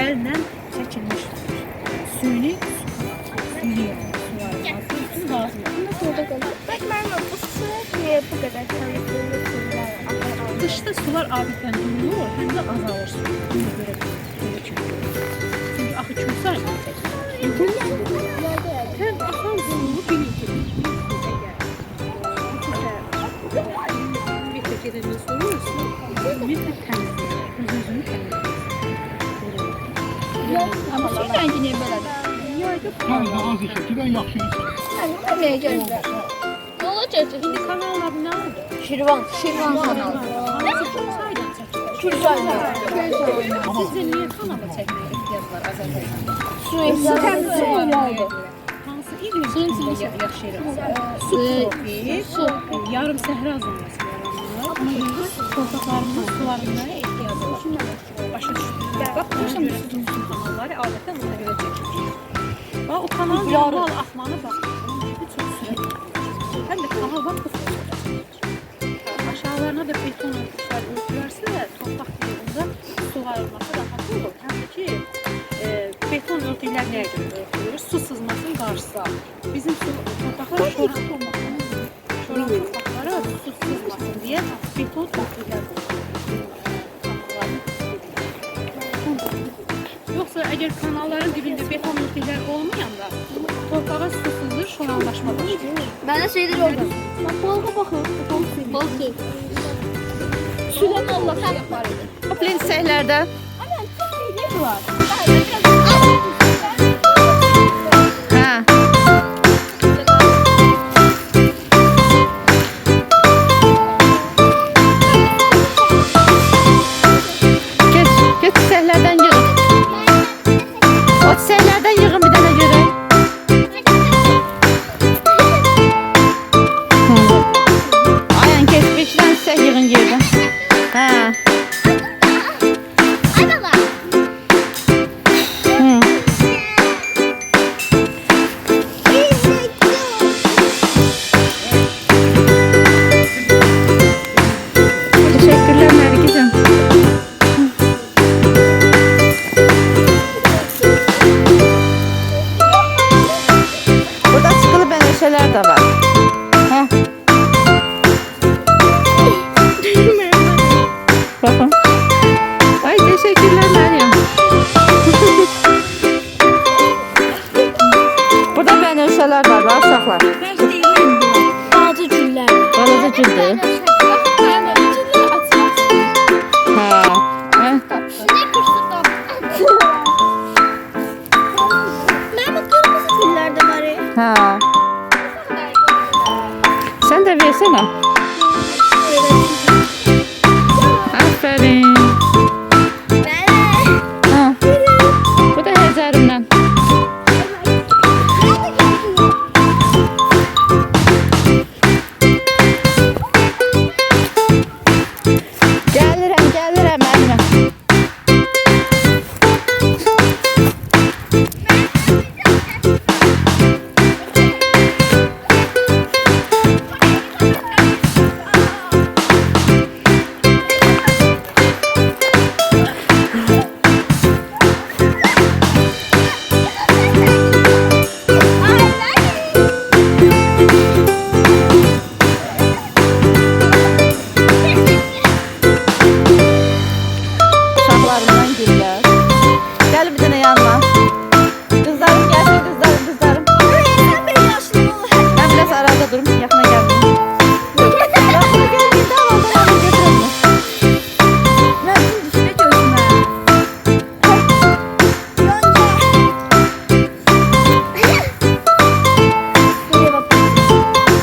əllə çəkilmiş suyunu lazım. Bak Merve, bu su niye bu kadar tanıdığında sular akar? Dışda sular adətən durur, həm də azalır su. Buna görə belə çünki axı külsə həm axan suyunu bilir ki, bir tek edəndən sonra ümumiyyətlə təmizləyir, özünü təmizləyir. Ama su rəngi niyə belədir? Daha az işe ki ben yaxşı içerim. Nereye geldi? Ne olacak? İndi kanalın adı nə oldu? Şirvan kanalı. Şirvan. Sizcə niyə kanala çəkməyə ehtiyac var Azərbaycanda? Su temizliği oldu. Hansı iqlim yaşayırıq? Su profil, yarım səhra zonası yaranır. Ona görə torpaqlarımızın sularına ehtiyacı var. Başa düşdünüz. Bax, bu kanalları adətən ona görə çəkilir. Bax, o kanalın normal axmanı bax. Çox sürətli. Həm də kanal bax, bu aşağılarına da beton örtülərsə, torpaq yerində su ayrılması rahat olur. Həm də ki, beton örtüklər nəyə görə örtülür? Su sızmasının qarşısı alır. Bizim torpaqlar şoran torpaqlara su sızmasın deyə beton örtüklər yoxsa əgər kanalların dibində beton örtüklər olmayanda torpağa su sızır, şoranlaşma başlayır. Ben de şeyleri orada. Bak balığa bakın. Balık. Sudan Allah yapar. Toplayın səhlərdə. Ne var? Hə. Get səhlərdən yığın. O səhlərdən yığın bir dənə görək. Aynen kes 5 dənə səh yığın yerdən. Hə. Teşekkürler Nergiz'im. Burada çıkılı benzeşeler de var. Heh. Bakın. Ay teşekkürler Meryem. Burada benzeşeler var, bak uşaqlar. Bazı güller. Balaca güldü. Ha. Heh. Merve, kırmızı güller de var ya. Ha. Sen de versene. Aferin. Ha. Bu da Hezerimden. Gəlirəm Məryəm. Uşaqlarımdan güllər. Gəl bir dənə yanıma. Qızlarım gəlsin, qızlarım. Sen benim yaşlım ol. Mən biraz arada durum, yaxına gəlməyim. Yaxına gəlməyim, tamam, götürəm. Ben bunu düşüne gözüme.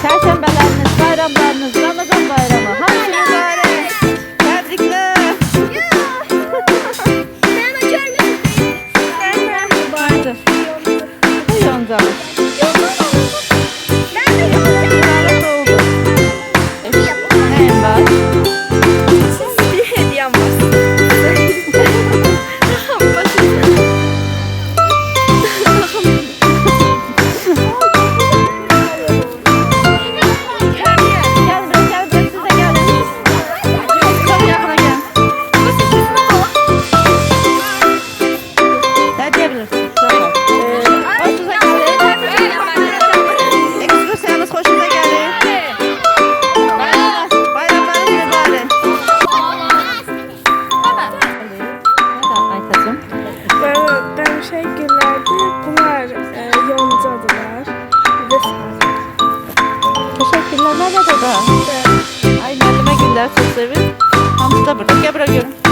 Çərşənbələriniz, bayramlarınız, Ramazan bayramı. Hamısı mübarək. Təbriklər. Merve, Atacığım. Ben şey güllerdi. Bunlar yoncadılar. Bir de sarı. Teşekkürler. Nerede da? Ay müellime güller çok sevir. Hamsi de burada. Gel buraya görün.